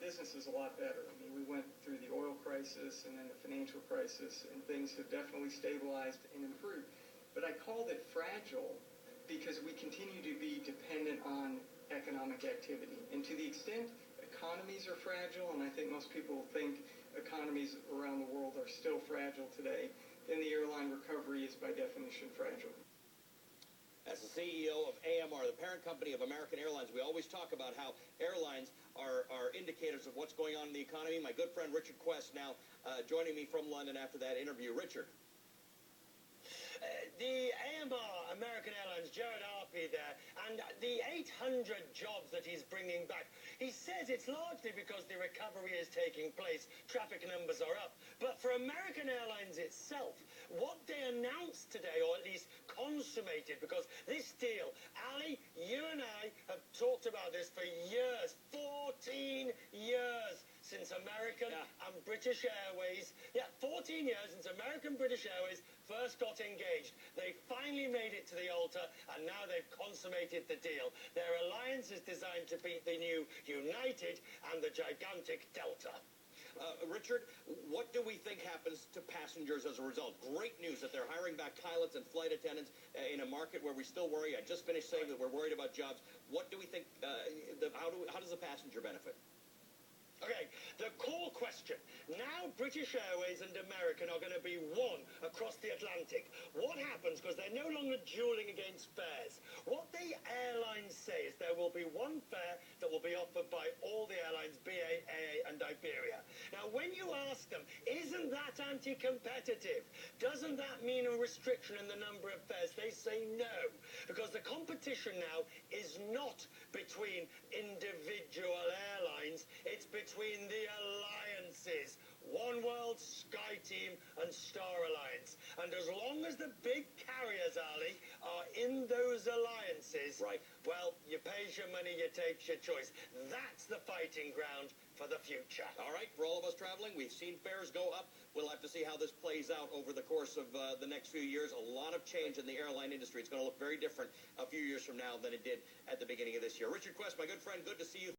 business is a lot better. I mean, we went through the oil crisis and then the financial crisis, and things have definitely stabilized and improved. But I called it fragile because we continue to be dependent on economic activity. And to the extent economies are fragile, and I think most people think economies around the world are still fragile today, then the airline recovery is by definition fragile. As the CEO of AMR, the parent company of American Airlines, we always talk about how airlines are indicators of what's going on in the economy. My good friend Richard Quest now joining me from London after that interview. Richard. The AMR, American Airlines, Jared Harpy there, and the 800 jobs that he's bringing back, he says it's largely because the recovery is taking place, traffic numbers are up. But for American Airlines itself, what they announced today, or at least consummated, because this deal, Ali, you and I have talked about this for years, 14 years since American and British Airways, 14 years since American British Airways first got engaged. They finally made it to the altar, and now they've consummated the deal. Their alliance is designed to beat the new United and the gigantic Delta. Richard, what do we think happens to passengers as a result? Great news that they're hiring back pilots and flight attendants in a market where we still worry. I just finished saying that we're worried about jobs. What do we think, how does the passenger benefit? Okay, the core question. Now British Airways and American are going to be one across the Atlantic. What happens, because they're no longer dueling against fares? What the airlines say is there will be one fare that will be offered by all the airlines, BA, AA and Iberia. Now, when you ask them, isn't that anti-competitive? Doesn't that mean a restriction in the number of fares? They say no, because the competition now is not between individual airlines, it's between the alliances. One World, SkyTeam and Star Alliance. And as long as the big carriers, Ali, are in those alliances, right, well, you pays your money, you takes your choice. That's the fighting ground for the future. All right, for all of us traveling, we've seen fares go up. We'll have to see how this plays out over the course of the next few years. A lot of change in the airline industry. It's going to look very different a few years from now than it did at the beginning of this year. Richard Quest, my good friend, good to see you.